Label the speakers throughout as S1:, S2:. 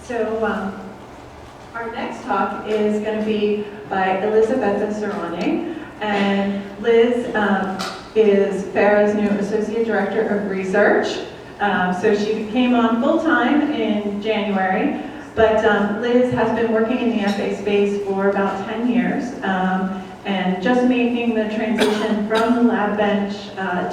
S1: So our next talk is going to be by Elisabetta Serrone, and Liz is FARA's new Associate Director of Research. So she came on full-time in January, but Liz has been working in the FA space for about 10 years, and just making the transition from the lab bench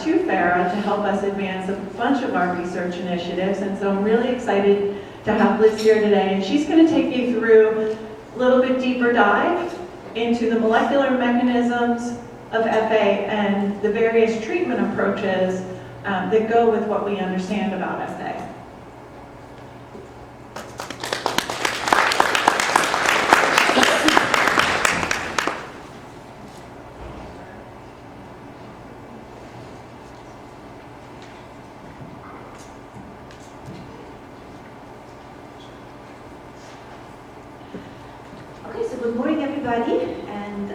S1: to FARA to help us advance a bunch of our research initiatives. And so I'm really excited to have Liz here today, and she's going to take you through a little bit deeper dive into the molecular mechanisms of FA and the various treatment approaches that go with what we understand about FA.
S2: Okay, so good morning, everybody, and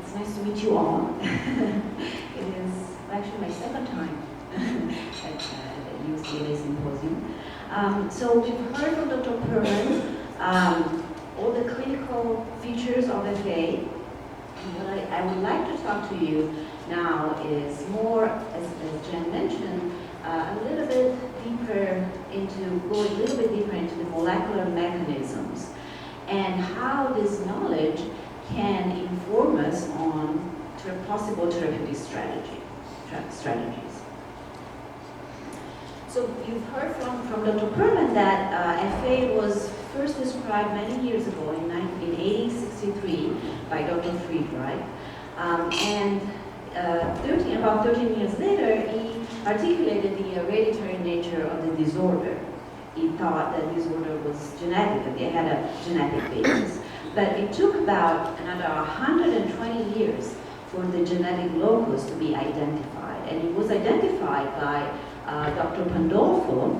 S2: it's nice to meet you all. It is actually my second time at the UCLA Symposium. So we've heard from Dr. Perlman all the clinical features of FA. What I would like to talk to you now is more, as Jen mentioned, a little bit deeper into the molecular mechanisms and how this knowledge can inform us on possible therapeutic strategies. So you've heard from Dr. Perlman that FA was first described many years ago in 1863 by Dr. Friedreich, and about 13 years later he articulated the hereditary nature of the disorder. He thought that disorder was genetic, that they had a genetic basis. But it took about another 120 years for the genetic locus to be identified. And it was identified by Dr. Pandolfo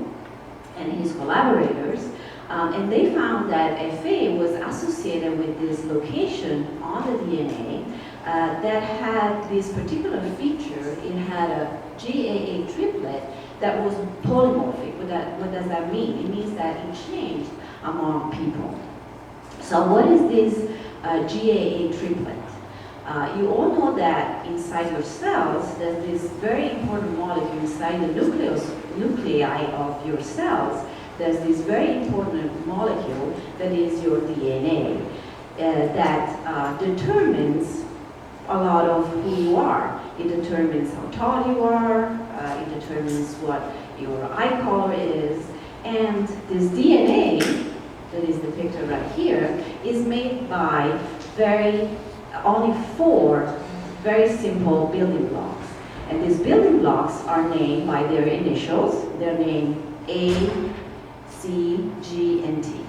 S2: and his collaborators. And they found that FA was associated with this location on the DNA that had this particular feature. It had a GAA triplet that was polymorphic. What does that mean? It means that it changed among people. So what is this GAA triplet? You all know that inside your cells, there's this very important molecule inside the nuclei of your cells. There's this very important molecule that is your DNA that determines a lot of who you are. It determines how tall you are, it determines what your eye color is, and this DNA, that is depicted right here, is made by only 4 very simple building blocks. And these building blocks are named by their initials. They're named A, C, G, and T.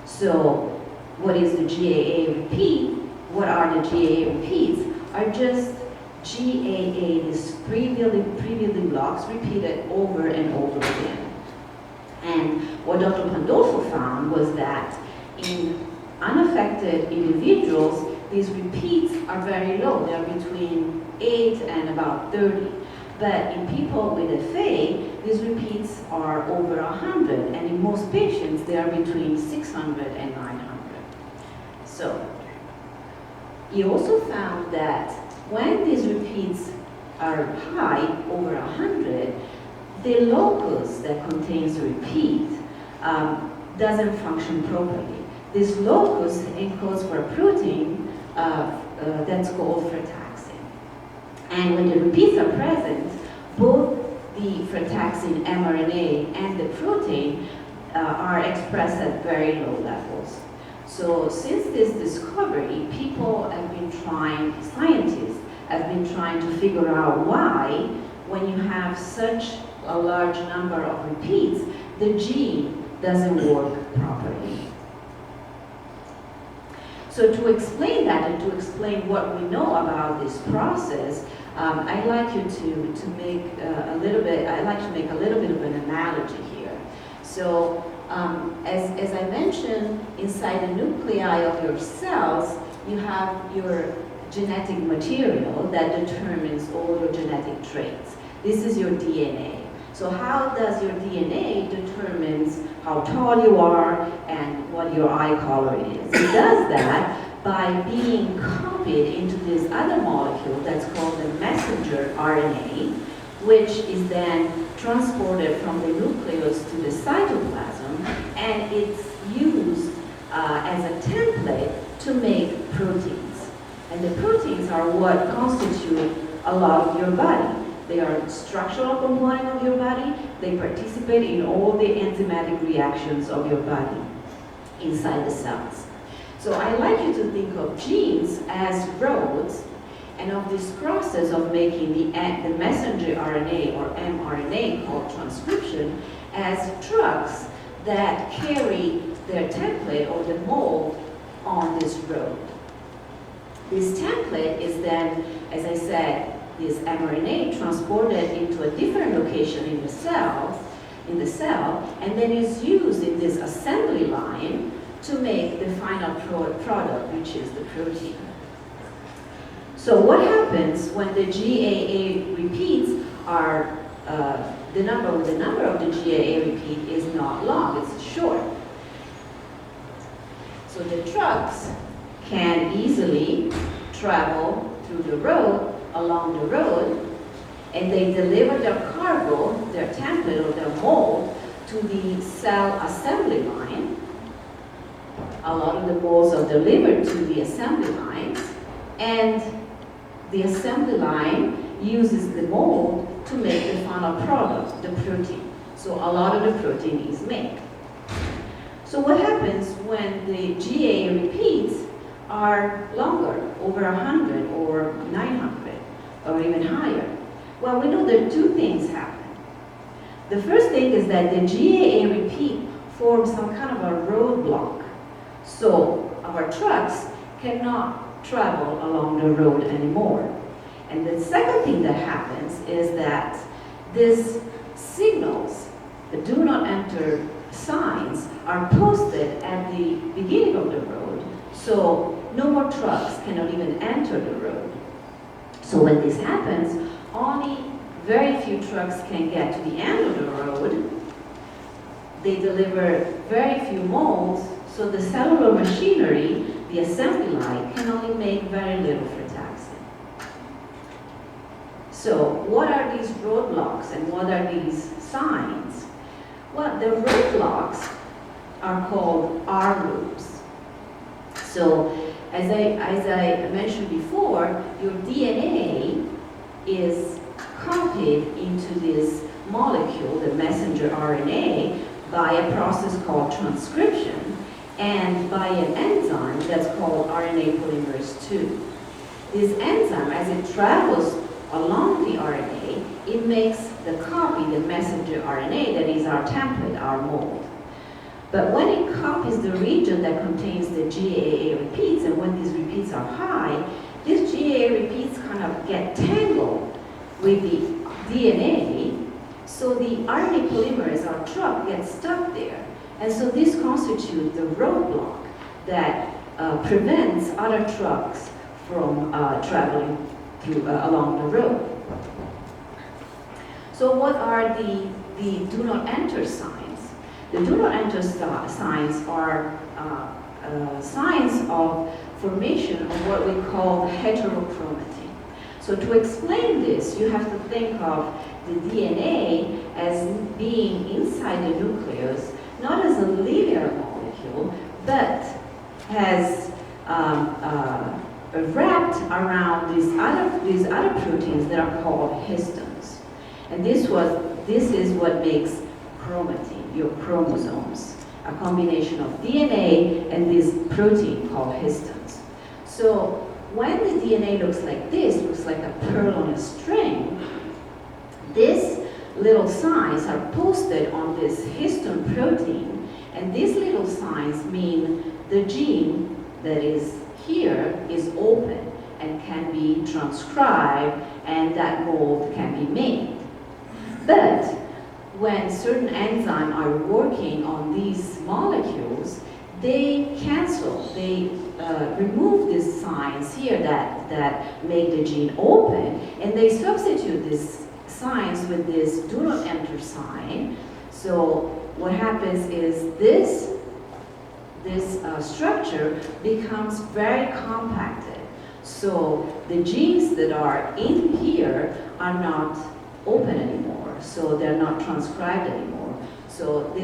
S2: So what is the GAA repeat? What are the GAA repeats? Are just GAA, these pre-building blocks repeated over and over again. And what Dr. Pandolfo found was that in unaffected individuals, these repeats are very low. They're between 8 and about 30. But in people with FA, these repeats are over 100. And in most patients, they are between 600 and 900. So he also found that when these repeats are high, over 100, the locus that contains the repeat doesn't function properly. This locus encodes for a protein that's called frataxin. And when the repeats are present, both the frataxin mRNA and the protein are expressed at very low levels. So since this discovery, scientists have been trying to figure out why, when you have such a large number of repeats, the gene doesn't work properly. So to explain that and to explain what we know about this process, I'd like to make a little bit of an analogy here. So as I mentioned, inside the nuclei of your cells, you have your genetic material that determines all your genetic traits. This is your DNA. So how does your DNA determines how tall you are and what your eye color is? It does that by being copied into this other molecule that's called the messenger RNA, which is then transported from the nucleus to the cytoplasm, and it's used as a template to make proteins. And the proteins are what constitute a lot of your body. They are a structural component of your body. They participate in all the enzymatic reactions of your body inside the cells. So I like you to think of genes as roads, and of this process of making the messenger RNA or mRNA called transcription as trucks that carry their template or the mold on this road. This template is then, as I said, this mRNA transported into a different location in the cell, and then is used in this assembly line to make the final product, which is the protein. So what happens when the GAA repeats are, the number of the GAA repeat is not long, it's short. So the trucks can easily travel through the road, along the road, and they deliver their cargo, their template or their mold, to the cell assembly line. A lot of the molds are delivered to the assembly lines, and the assembly line uses the mold to make the final product, the protein. So a lot of the protein is made. So what happens when the GAA repeats are longer, over 100 or 900 or even higher? Well, we know that two things happen. The first thing is that the GAA repeat forms some kind of a roadblock. So our trucks cannot travel along the road anymore. And the second thing that happens is that these signals, the do not enter signs, are posted at the beginning of the road, so no more trucks cannot even enter the road. So when this happens, only very few trucks can get to the end of the road. They deliver very few molds, so the cellular machinery, the assembly line, can only make very little frataxin. So what are these roadblocks and what are these signs? Well, the roadblocks are called R loops. So as I mentioned before, your DNA is copied into this molecule, the messenger RNA, by a process called transcription and by an enzyme that's called RNA polymerase II. This enzyme, as it travels along the RNA, it makes the copy, the messenger RNA, that is our template, our mold. But when it copies the region that contains the GAA repeats, and when these repeats are high, these GAA repeats kind of get tangled with the DNA, so the RNA polymerase, our truck, gets stuck there. And so this constitutes the roadblock that prevents other trucks from traveling along the road. So what are the do not enter signs? The do not enter signs are signs of formation of what we call heterochromatin. So to explain this, you have to think of the DNA as being inside the nucleus, not as a linear molecule, but has wrapped around these other proteins that are called histones. And this is what makes chromatin, your chromosomes, a combination of DNA and this protein called histones. So when the DNA looks like this, looks like a pearl on a string, these little signs are posted on this histone protein, and these little signs mean the gene that is here is open and can be transcribed, and that mold can be made. But when certain enzymes are working on these molecules, they cancel, they remove these signs here that make the gene open, and they substitute these signs with this do not enter sign. So what happens is this structure becomes very compacted. So the genes that are in here are not open anymore, so they're not transcribed anymore. So the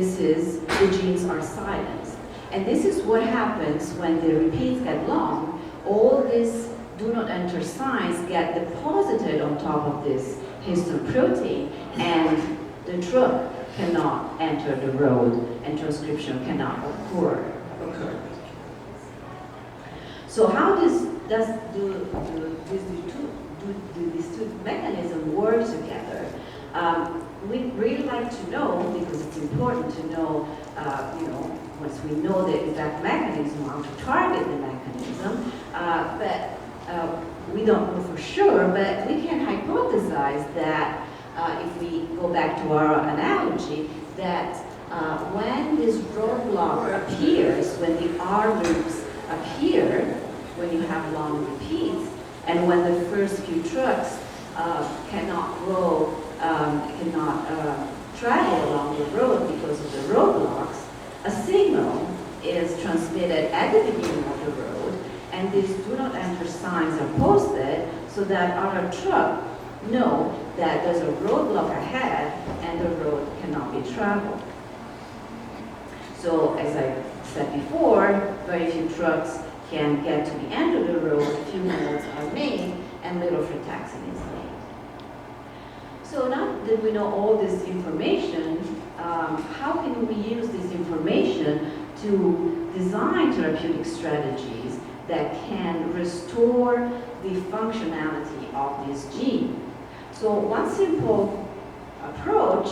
S2: genes are silenced. And this is what happens when the repeats get long. All these do not enter signs get deposited on top of this histone protein, and the drug cannot enter the road, and transcription cannot occur. So how do these two mechanisms work together? We'd really like to know, because it's important to know, once we know the exact mechanism, how to target the mechanism, but we don't know for sure, but we can hypothesize that if we go back to our analogy, that when this roadblock appears, when the R loops appear, when you have long repeats, and when the first few trucks cannot travel along the road because of the roadblocks, a signal is transmitted at the beginning of the road, and these do not enter signs are posted so that other truck know that there's a roadblock ahead and the road cannot be traveled. So as I said before, very few trucks can get to the end of the road, few modes are made, and little frataxin is made. So now that we know all this information, how can we use this information to design therapeutic strategies that can restore the functionality of this gene? So one simple approach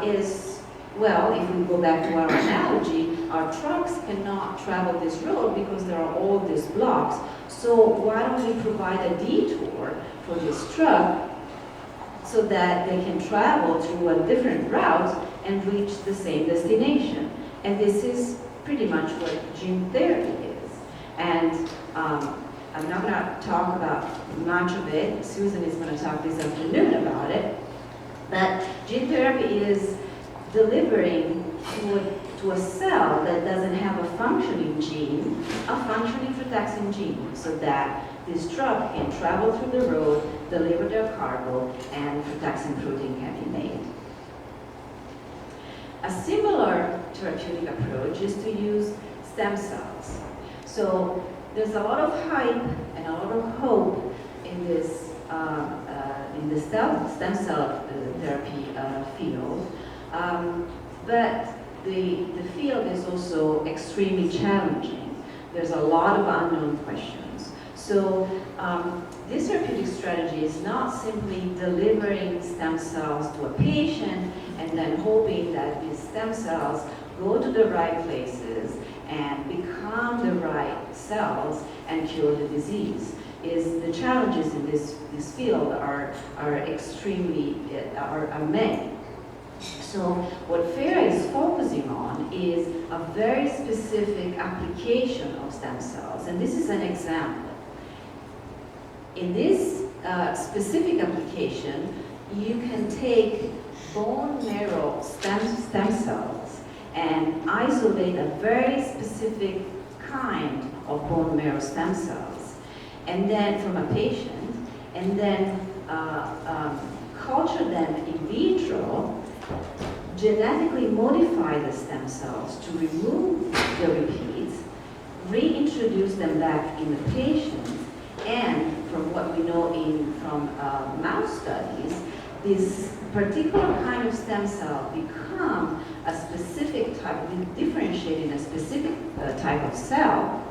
S2: is, well, if we go back to our analogy, our trucks cannot travel this road because there are all these blocks. So why don't we provide a detour for this truck so that they can travel through a different route and reach the same destination? And this is pretty much what gene therapy is. And I'm not going to talk about much of it. Susan is going to talk this afternoon about it. But gene therapy is delivering to a cell that doesn't have a functioning gene, a functioning frataxin gene, so that this truck can travel through the road, deliver their cargo, and frataxin protein can be made. A similar therapeutic approach is to use stem cells. So there's a lot of hype and a lot of hope in this stem cell therapy field, but the field is also extremely challenging. There's a lot of unknown questions. So this therapeutic strategy is not simply delivering stem cells to a patient and then hoping that these stem cells go to the right places and become the right cells and cure the disease. The challenges in this field are many. So what FARA is focusing on is a very specific application of stem cells, and this is an example. In this specific application, you can take bone marrow stem cells and isolate a very specific kind of bone marrow stem cells, and then from a patient, and then culture them in vitro, genetically modify the stem cells to remove the repeats, reintroduce them back in the patient, and from what we know from mouse studies, this particular kind of stem cell become a specific type, differentiating a specific type of cell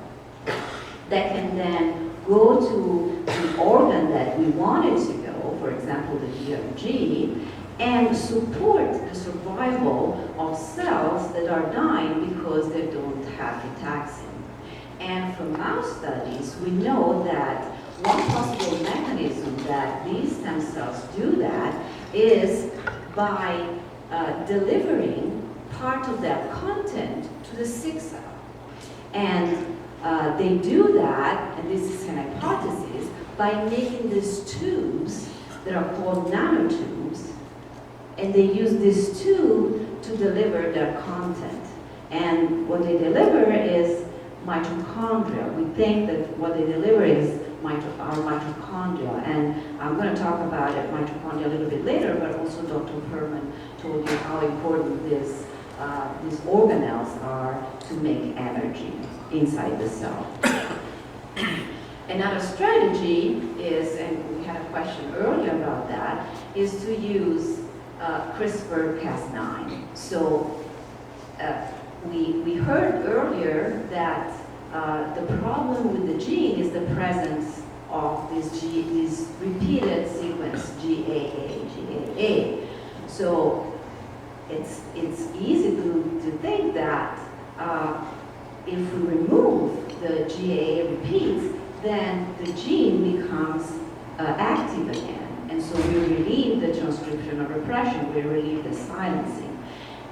S2: that can then go to the organ that we want it to go, for example, the DRG, and support the survival of cells that are dying because they don't have frataxin. And from mouse studies, we know that one possible mechanism that these stem cells do that is by delivering part of their content to the sick cell. And they do that, and this is an hypothesis, by making these tubes that are called nanotubes, and they use this tube to deliver their content. And what they deliver is mitochondria. We think that what they deliver is our mitochondria, and I'm going to talk about mitochondria a little bit later, but also Dr. Herman told you how important these organelles are to make energy inside the cell. Another strategy is, and we had a question earlier about that, is to use CRISPR-Cas9. So we heard earlier that the problem with the gene is the presence of this repeated sequence GAA. So it's easy to think that if we remove the GAA repeats, then the gene becomes active again. And so we relieve the transcription of repression, we relieve the silencing.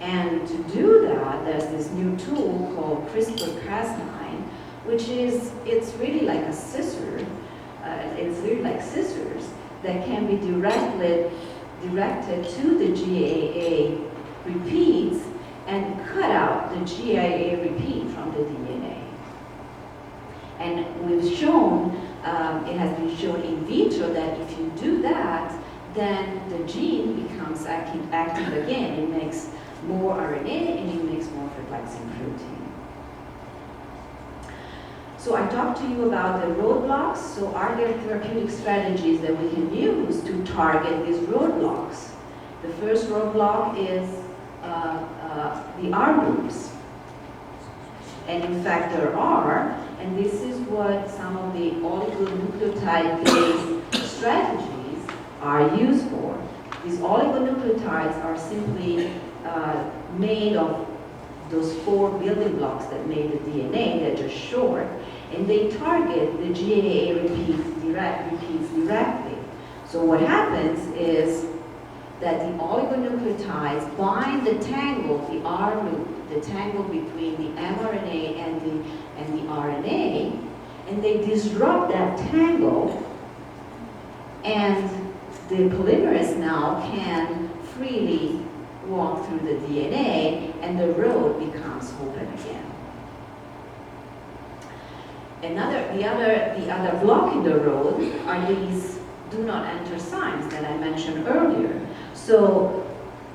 S2: And to do that, there's this new tool called CRISPR-Cas9, which is, it's really like a scissor. It's really like scissors that can be directed to the GAA repeats and cut out the GAA repeat from the DNA. And we've shown, it has been shown in vitro that if you do that, then the gene becomes active again. It makes more RNA and it makes more fragmenting protein. So I talked to you about the roadblocks. So are there therapeutic strategies that we can use to target these roadblocks? The first roadblock is the R loops. And in fact there are, and this is what some of the oligonucleotide-based strategies are used for. These oligonucleotides are simply made of those 4 building blocks that made the DNA. They're just short, and they target the GAA repeats directly. So what happens is that the oligonucleotides bind the tangle, the R loop, the tangle between the mRNA and the RNA, and they disrupt that tangle, and the polymerase now can freely walk through the DNA, and the road becomes open again. The other block in the road are these do not enter signs that I mentioned earlier. So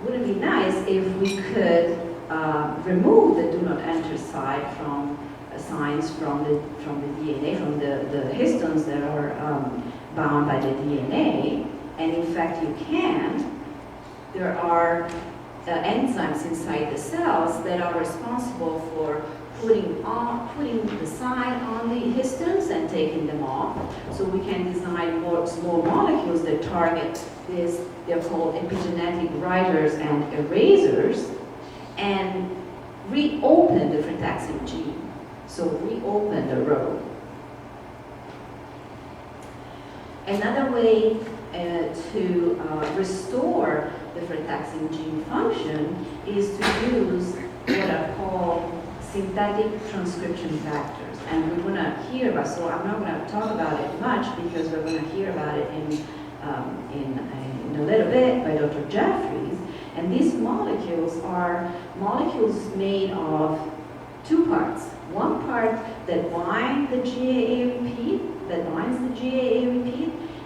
S2: wouldn't it be nice if we could remove the do not enter signs from the DNA, from the histones that are bound by the DNA, and in fact you can. There are enzymes inside the cells that are responsible for putting the sign on the histones and taking them off. So we can design more small molecules that target this. They're called epigenetic writers and erasers, and reopen the frataxin gene. So reopen the road. Another way to restore the frataxin gene function is to use what are called synthetic transcription factors. And we're going to hear about, so I'm not going to talk about it much because we're going to hear about it in a little bit by Dr. Jeffries. And these molecules are molecules made of 2 parts. One part that binds the GAA repeat,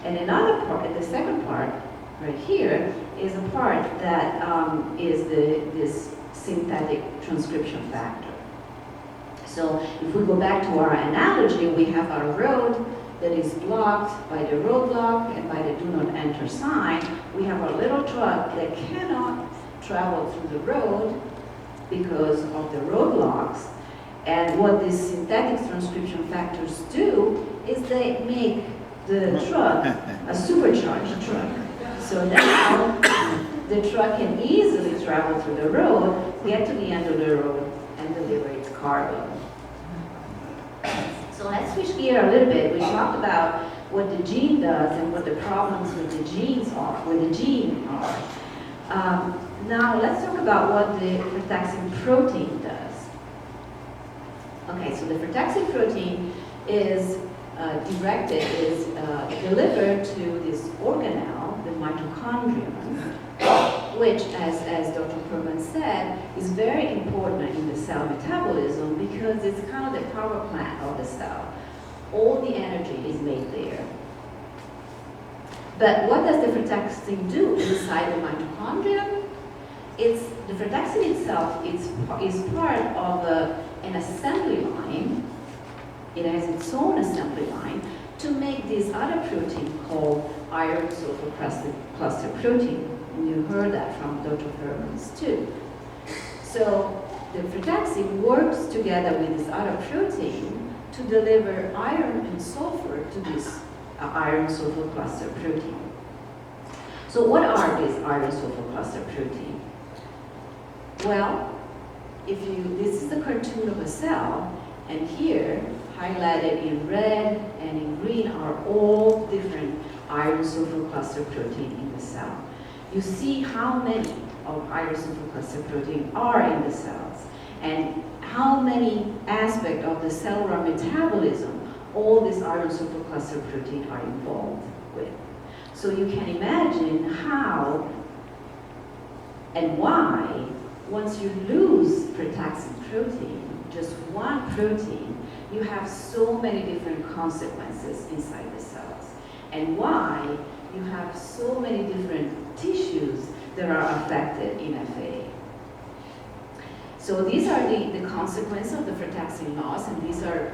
S2: and another part, the second part right here, is a part that is this synthetic transcription factor. So if we go back to our analogy, we have our road that is blocked by the roadblock and by the do not enter sign. We have our little truck that cannot travel through the road because of the roadblocks. And what these synthetic transcription factors do is they make the truck a supercharged truck. So now the truck can easily travel through the road, get to the end of the road, and deliver its cargo. So let's switch gear a little bit. We talked about what the gene does and what the problems with the genes are, with the gene are. Now let's talk about what the frataxin protein does. Okay, so the frataxin protein is delivered to this organelle, the mitochondrion, which, as Dr. Perman said, is very important in the cell metabolism because it's kind of the power plant of the cell. All the energy is made there. But what does the frataxin do inside the mitochondria? The frataxin itself is part of an assembly line. It has its own assembly line to make this other protein called iron sulfur cluster protein. And you heard that from Dr. Herman's too. So the frataxin works together with this other protein to deliver iron and sulfur to this iron sulfur cluster protein. So what are these iron sulfur cluster protein? Well, this is the cartoon of a cell, and here, highlighted in red and in green, are all different iron sulfur cluster protein in the cell. You see how many of iron sulfur cluster protein are in the cells, and how many aspects of the cellular metabolism all these iron sulfur cluster protein are involved with. So you can imagine how and why, once you lose frataxin protein, just one protein, you have so many different consequences inside the cells. And why you have so many different tissues that are affected in FA. So these are the consequences of the frataxin loss, and these are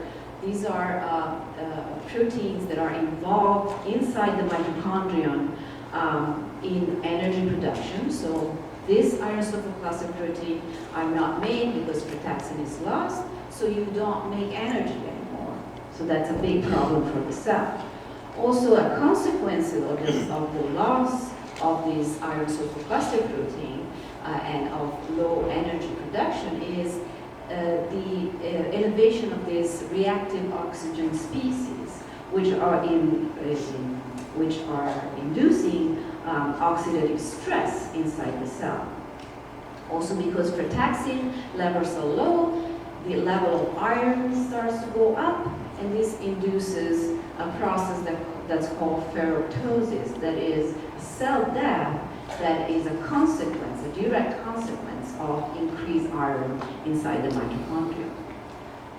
S2: proteins that are involved inside the mitochondrion in energy production. So these iron sulfur cluster protein are not made because frataxin is lost, so you don't make energy anymore. So that's a big problem for the cell. Also, a consequence of the loss of this iron sulfur cluster protein and of low energy production is the elevation of these reactive oxygen species, which are inducing oxidative stress inside the cell. Also, because frataxin levels are low, the level of iron starts to go up, and this induces a process that's called ferroptosis, that is cell death, that is a consequence, a direct consequence of increased iron inside the mitochondria.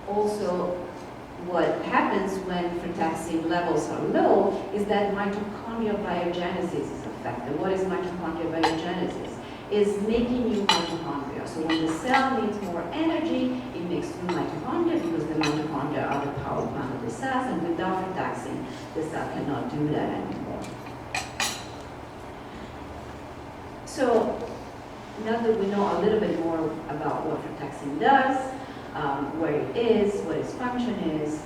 S2: Also, what happens when frataxin levels are low is that mitochondrial biogenesis is affected. What is mitochondrial biogenesis? Is making new mitochondria. So when the cell needs more energy, it makes new mitochondria because the mitochondria are the power plant of the cells, and without frataxin, the cell cannot do that anymore. So now that we know a little bit more about what frataxin does, where it is, what its function is,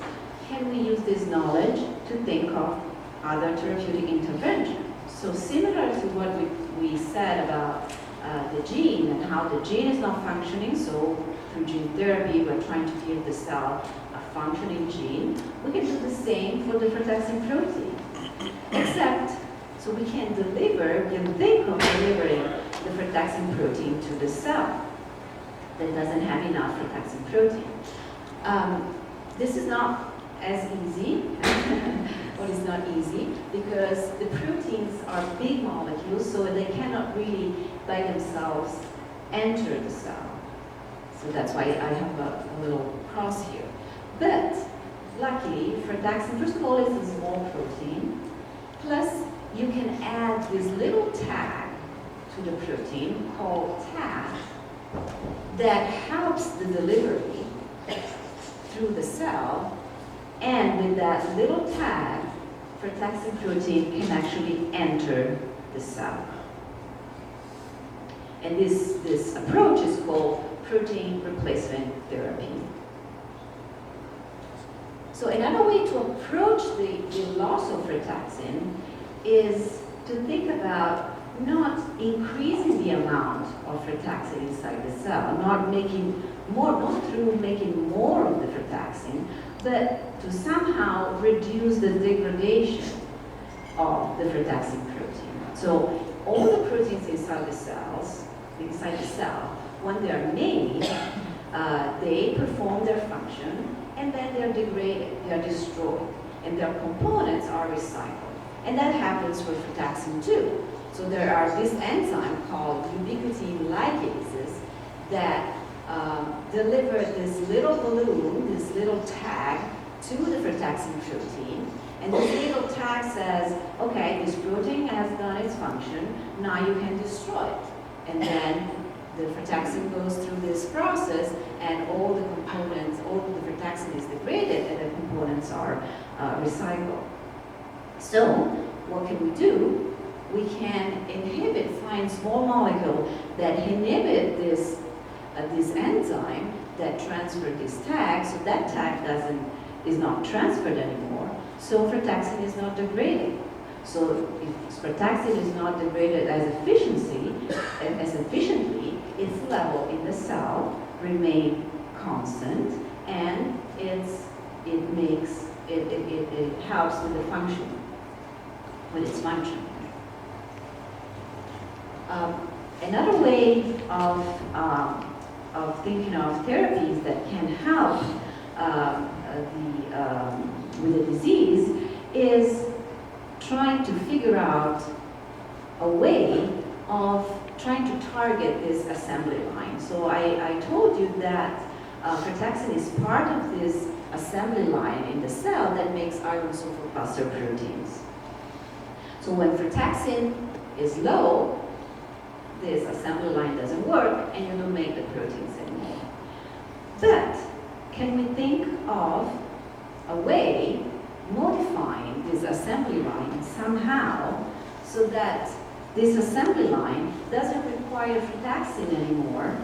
S2: can we use this knowledge to think of other therapeutic interventions? So similar to what we said about the gene and how the gene is not functioning, so through gene therapy we're trying to give the cell a functioning gene, we can do the same for the frataxin protein. Except, so we can think of delivering the frataxin protein to the cell that doesn't have enough frataxin protein. This is not as easy, well, it's not easy, because the proteins are big molecules, so they cannot really by themselves enter the cell. So that's why I have a little cross here. But luckily, frataxin, first of all, is a small protein, plus you can add this little tag to the protein called tag that helps the delivery through the cell, and with that little tag, frataxin protein can actually enter the cell. And this approach is called protein replacement therapy. So another way to approach the loss of frataxin is to think about not increasing the amount of frataxin inside the cell, not through making more of the frataxin, but to somehow reduce the degradation of the frataxin protein. So all the proteins inside the cell, when they are made, they perform their function, and then they are degraded, they are destroyed, and their components are recycled. And that happens with frataxin too. So there are this enzyme called ubiquitin ligases that deliver this little balloon, this little tag to the frataxin protein. And this little tag says, okay, this protein has done its function, now you can destroy it. And then the frataxin goes through this process and all the components, all of the frataxin is degraded and the components are recycled. So what can we do? We can find small molecules that inhibit this enzyme that transfer this tag, so that tag is not transferred anymore, so frataxin is not degraded. So if frataxin is not degraded as efficiently, its level in the cell remain constant, and it helps with the function, with its function. Another way of thinking of therapies that can help with the disease is trying to figure out a way of trying to target this assembly line. So I told you that frataxin is part of this assembly line in the cell that makes iron sulfur cluster proteins. So when frataxin is low, this assembly line doesn't work and you don't make the proteins anymore. But can we think of a way modifying this assembly line somehow so that this assembly line doesn't require frataxin anymore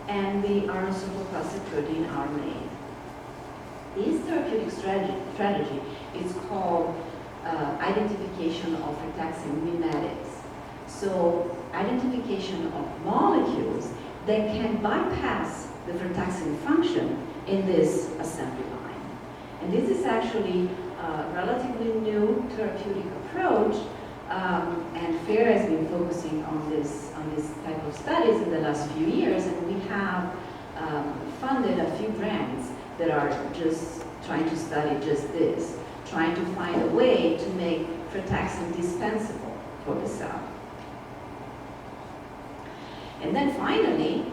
S2: and the iron sulfur cluster protein are made? This therapeutic strategy is called identification of frataxin memetics. So identification of molecules that can bypass the frataxin function in this assembly line. And this is actually a relatively new therapeutic approach, and FARA has been focusing on this type of studies in the last few years, and we have funded a few grants that are just trying to study just this, trying to find a way to make frataxin dispensable for the cell. And then finally,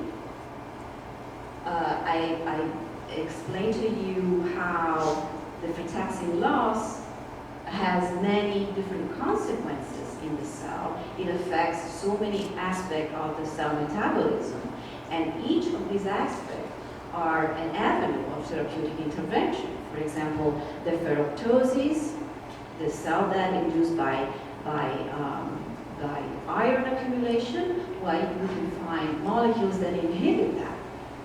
S2: I explained to you how the frataxin loss has many different consequences in the cell. It affects so many aspects of the cell metabolism, and each of these aspects are an avenue of therapeutic intervention. For example, the ferroptosis, the cell death induced by iron accumulation, well, you can find molecules that inhibit that.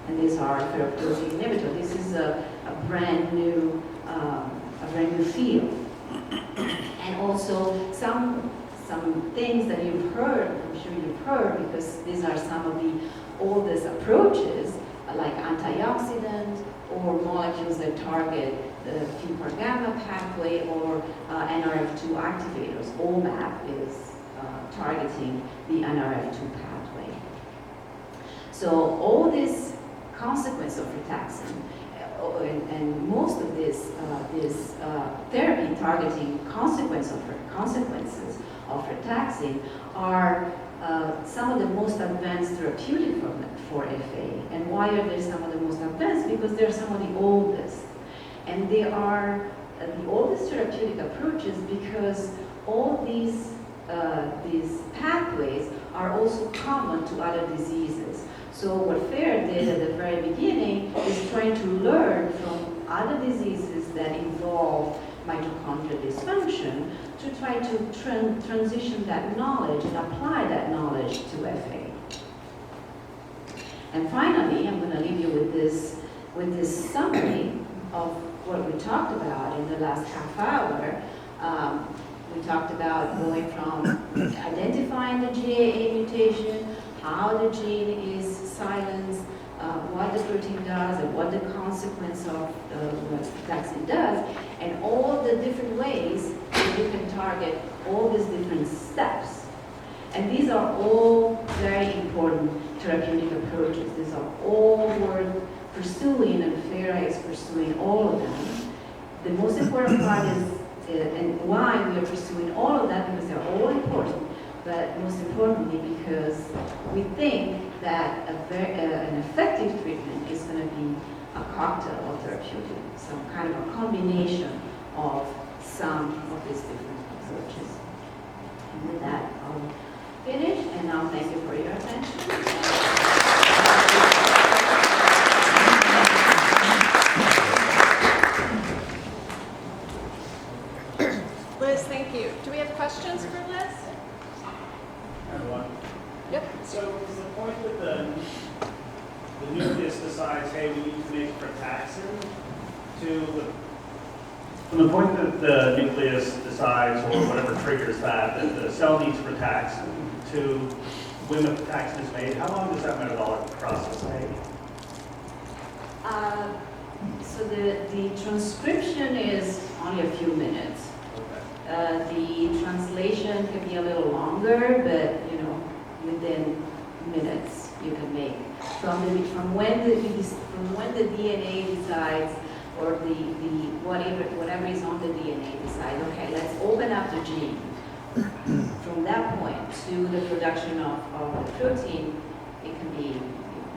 S2: And these are ferroptosis inhibitors. This is a brand new field. And also some things that you've heard, I'm sure you've heard, because these are some of the oldest approaches, like antioxidants or molecules that target the FIMPAR gamma pathway or NRF2 activators. OMAP is targeting the NRF2 pathway. So all this consequence of frataxin, and most of this therapy targeting consequences of frataxin are some of the most advanced therapeutic for FA. And why are they some of the most advanced? Because they're some of the oldest. And they are the oldest therapeutic approaches because all these pathways are also common to other diseases. So what FARA did at the very beginning is trying to learn from other diseases that involve mitochondrial dysfunction to try to transition that knowledge and apply that knowledge to FA. And finally, I'm going to leave you with this summary of what we talked about in the last half hour. We talked about going from identifying the GAA mutation, how the gene is silenced, what the protein does, and what the consequence of what frataxin does, and all the different ways that you can target all these different steps. And these are all very important therapeutic approaches. These are all worth pursuing, and FARA is pursuing all of them. The most important part is, and why we are pursuing all of that, because they're all important. but most importantly because we think that an effective treatment is going to be a cocktail of therapeutic, some kind of a combination of some of these different approaches. And with that, I'll finish, and I'll thank you for your attention.
S3: Liz, thank you. Do we have questions for Liz?
S4: Everyone.
S3: Yep.
S4: So is the point that the nucleus decides, hey, we need to make frataxin from the point that the nucleus decides, or whatever triggers that the cell needs frataxin to when the frataxin is made, how long does that metabolic process take?
S2: So the transcription is only a few minutes.
S4: Okay.
S2: The translation can be a little longer, but within minutes you can make from when the DNA decides, or the whatever is on the DNA decides. Okay, let's open up the gene. From that point to the production of the protein, it can be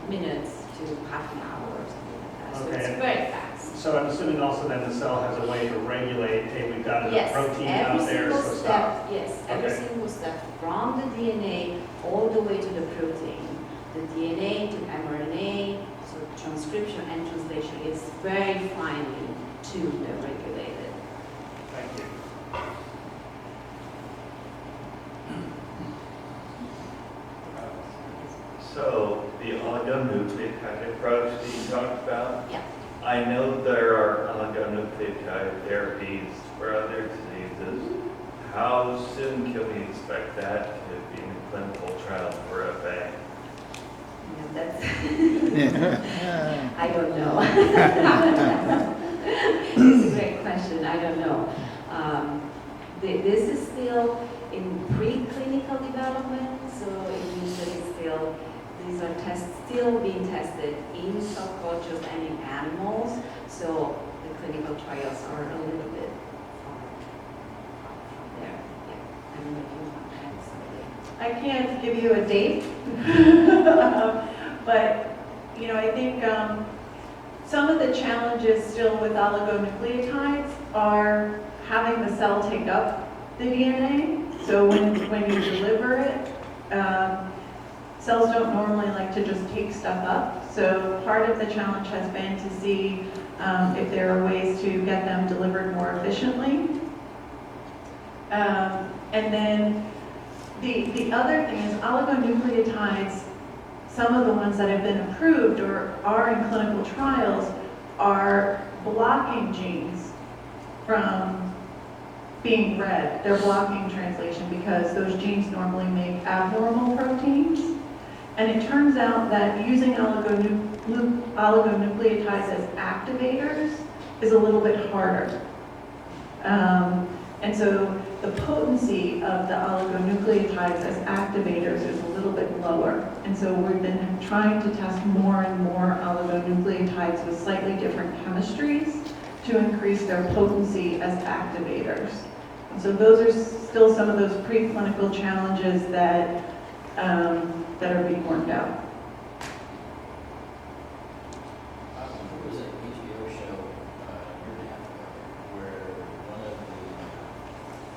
S2: minutes to half an hour or something like that. So
S4: Okay.
S2: it's very fast.
S4: So I'm assuming also then the cell has a way to regulate, hey, we've got enough
S2: Yes,
S4: protein
S2: every
S4: out there,
S2: single
S4: so
S2: step.
S4: stop.
S2: Yes, every
S4: Okay.
S2: single step from the DNA all the way to the protein, the DNA to mRNA, so transcription and translation is very finely tuned and regulated.
S4: Thank you.
S5: So the oligonucleotide approach that you talked about,
S2: Yeah.
S5: I know there are oligonucleotide therapies for other diseases. How soon can we expect that to be in a clinical trial for FA?
S2: That's I don't know. It's a great question. I don't know. This is still in preclinical development, so it means that these are still being tested in cell cultures and in animals. So the clinical trials are a little bit far from there. Yeah. I don't know if you want to add something.
S1: I can't give you a date, but I think some of the challenges still with oligonucleotides are having the cell take up the DNA. So when you deliver it, cells don't normally like to just take stuff up. So part of the challenge has been to see if there are ways to get them delivered more efficiently. And then the other thing is oligonucleotides, some of the ones that have been approved or are in clinical trials are blocking genes from being read. They're blocking translation because those genes normally make abnormal proteins. And it turns out that using oligonucleotides as activators is a little bit harder. And so the potency of the oligonucleotides as activators is a little bit lower. And so we've been trying to test more and more oligonucleotides with slightly different chemistries to increase their potency as activators. And so those are still some of those preclinical challenges that are being worked out.
S6: There was an HBO show a year and a half ago where one of the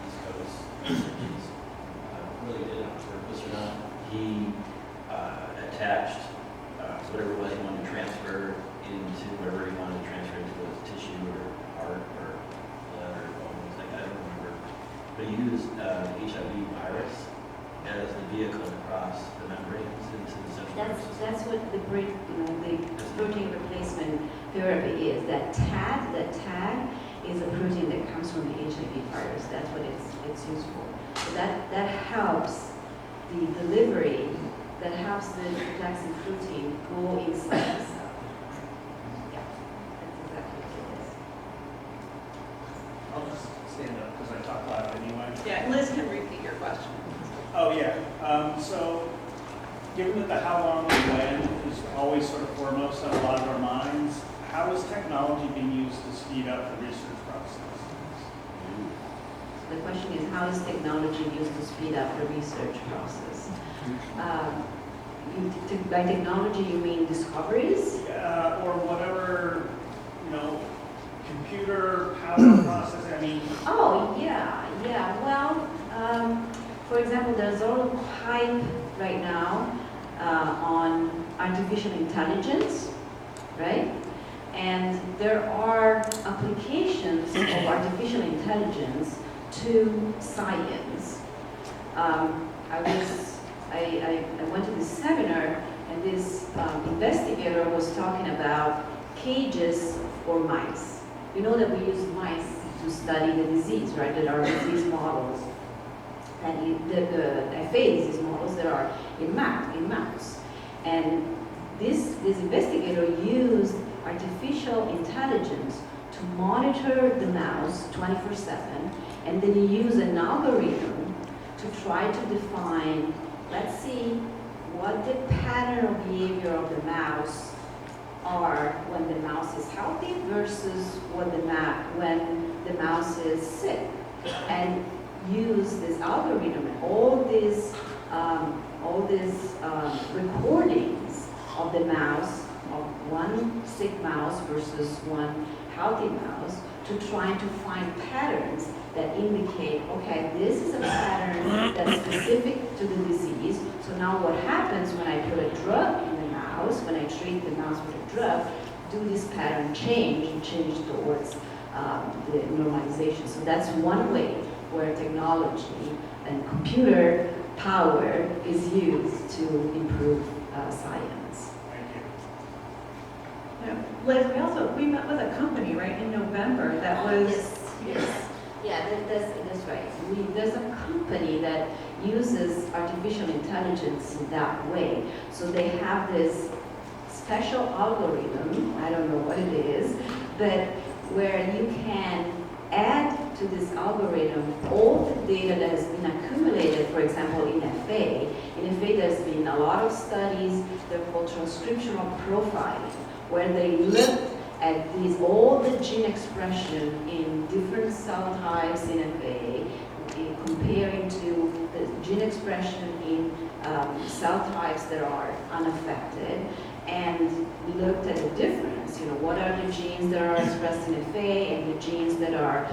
S6: East Coast researchers, really did it on purpose or not, he attached whatever it was he wanted to transfer into wherever he wanted to transfer into his tissue or heart or blood or bones, like I don't remember. But he used the HIV virus as the vehicle across the membranes into the central nervous system.
S2: That's what the protein replacement therapy is. That tag is a protein that comes from the HIV virus. That's what it's used for. So that helps the delivery, that helps the frataxin protein go inside the cell. Yeah, that's exactly what it is.
S4: I'll just stand up because I talk loud anyway.
S3: Yeah, Liz can repeat your question.
S4: Oh, yeah. So given that the how, long, and when is always sort of foremost on a lot of our minds, how is technology being used to speed up the research process?
S2: The question is, how is technology used to speed up the research process? By technology, you mean discoveries?
S4: Or whatever, computer power process,
S2: Oh, yeah. Well, for example, there's a lot of hype right now on artificial intelligence, right? And there are applications of artificial intelligence to science. I went to this seminar, and this investigator was talking about cages for mice. You know that we use mice to study the disease, right? That are disease models. And the FA disease models that are in mouse. And this investigator used artificial intelligence to monitor the mouse 24/7, and then he used an algorithm to try to define, let's see, what the pattern of behavior of the mouse are when the mouse is healthy versus when the mouse is sick, and use this algorithm and all these recordings of the mouse, of one sick mouse versus one healthy mouse, to try to find patterns that indicate, okay, this is a pattern that's specific to the disease. So now what happens when I put a drug in the mouse, when I treat the mouse with a drug, do this pattern change towards the normalization? So that's one way where technology and computer power is used to improve science.
S4: Thank you.
S1: Yeah. Liz, we met with a company, right, in November that was...
S2: Yes. Yeah, that's right. There's a company that uses artificial intelligence in that way. So they have this special algorithm, I don't know what it is, but where you can add to this algorithm all the data that has been accumulated, for example, in FA. In FA, there's been a lot of studies, they're called transcriptional profiling, where they looked at all the gene expression in different cell types in FA, comparing to the gene expression in cell types that are unaffected, and looked at the difference. What are the genes that are expressed in FA and the genes that are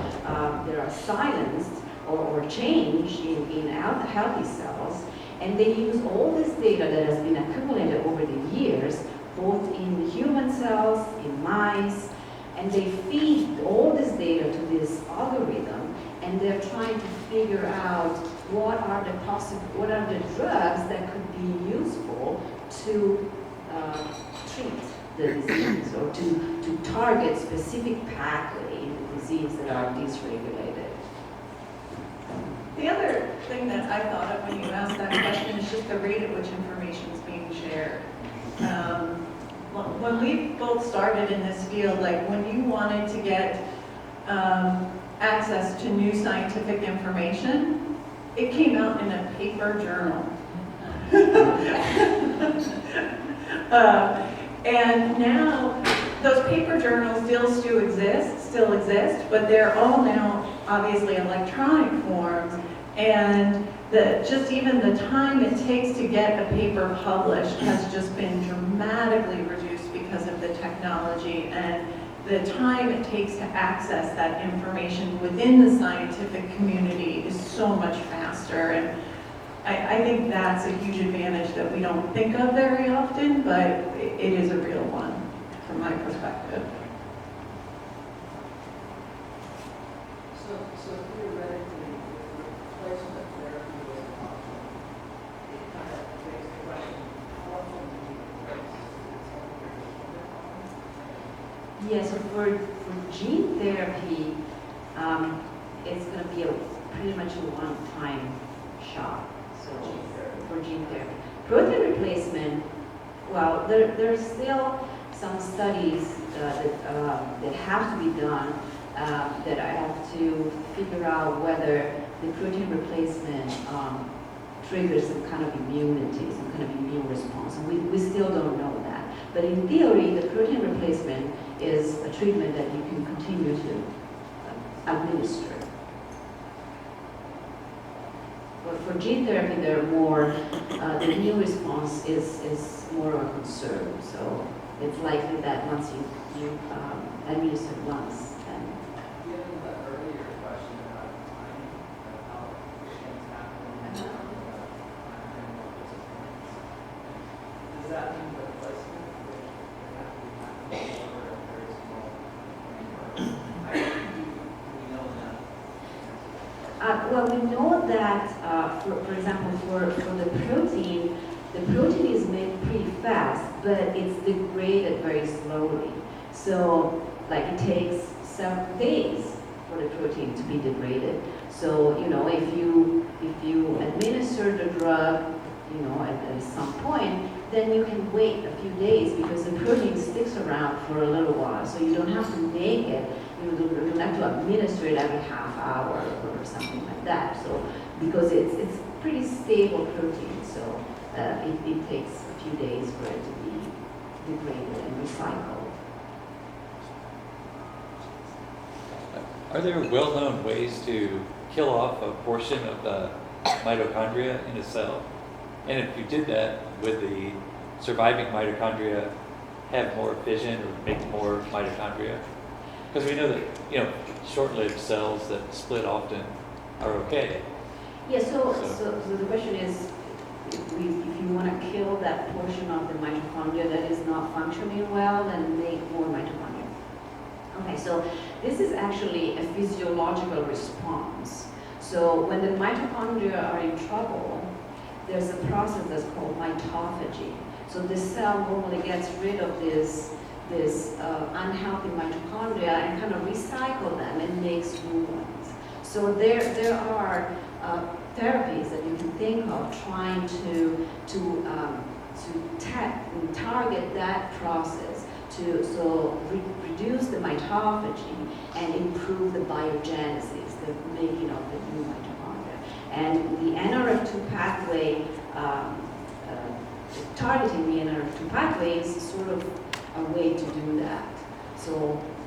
S2: silenced or changed in healthy cells. And they use all this data that has been accumulated over the years, both in human cells, in mice, and they feed all this data to this algorithm, and they're trying to figure out what are the drugs that could be useful to treat the disease, or to target specific pathway in the disease that are dysregulated.
S1: The other thing that I thought of when you asked that question is just the rate at which information is being shared. When we both started in this field, like when you wanted to get access to new scientific information, it came out in a paper journal. And now those paper journals still exist, but they're all now obviously electronic forms, and just even the time it takes to get a paper published has just been dramatically reduced because of the technology, and the time it takes to access that information within the scientific community is so much faster. And I think that's a huge advantage that we don't think of very often, but it is a real one from my perspective.
S7: So theoretically, if replacement therapy was an option, it kind of begs the question, how often do you replace?
S2: Yeah, so for gene therapy, it's going to be pretty much a one-time shot. So for gene therapy. Protein replacement, well, there's still some studies that have to be done that I have to figure out whether the protein replacement triggers some kind of immunity, some kind of immune response. And we still don't know that. But in theory, the protein replacement is a treatment that you can continue to administer. for gene therapy, they're more, the immune response is more of a concern. So it's likely that once you administer once, then
S7: Given the earlier question about timing of how things happen, and timeframe of disappointments, does that mean the placement which would have to happen over a very small framework? We know that.
S2: well, we know that, for example, for the protein is made pretty fast, but it's degraded very slowly. So, like, it takes several days for the protein to be degraded. So, if you administer the drug, at some point, then you can wait a few days because the protein sticks around for a little while. So you don't have to make it. You don't have to administer it every half hour or something like that. So because it's pretty stable protein, so it takes a few days for it to be degraded and recycled.
S8: Are there well-known ways to kill off a portion of the mitochondria in a cell? And if you did that, would the surviving mitochondria have more fission or make more mitochondria? Because we know that, short-lived cells that split often are okay.
S2: Yeah, so the question is, if you want to kill that portion of the mitochondria that is not functioning well, then make more mitochondria. Okay, so this is actually a physiological response. So when the mitochondria are in trouble, there's a process that's called mitophagy. So the cell normally gets rid of this unhealthy mitochondria and kind of recycle them and makes new ones. So there are therapies that you can think of trying to target that process to reduce the mitophagy and improve the biogenesis, the making of the new mitochondria. And the NRF2 pathway, targeting the NRF2 pathway is sort of a way to do that. So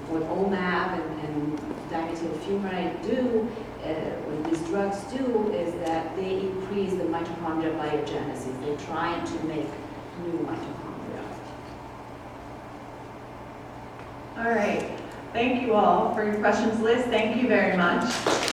S2: what OMAB and dimethyl fumarate do, what these drugs do, is that they increase the mitochondrial biogenesis. They're trying to make new mitochondria.
S1: All right. Thank you all for your questions. Liz, thank you very much.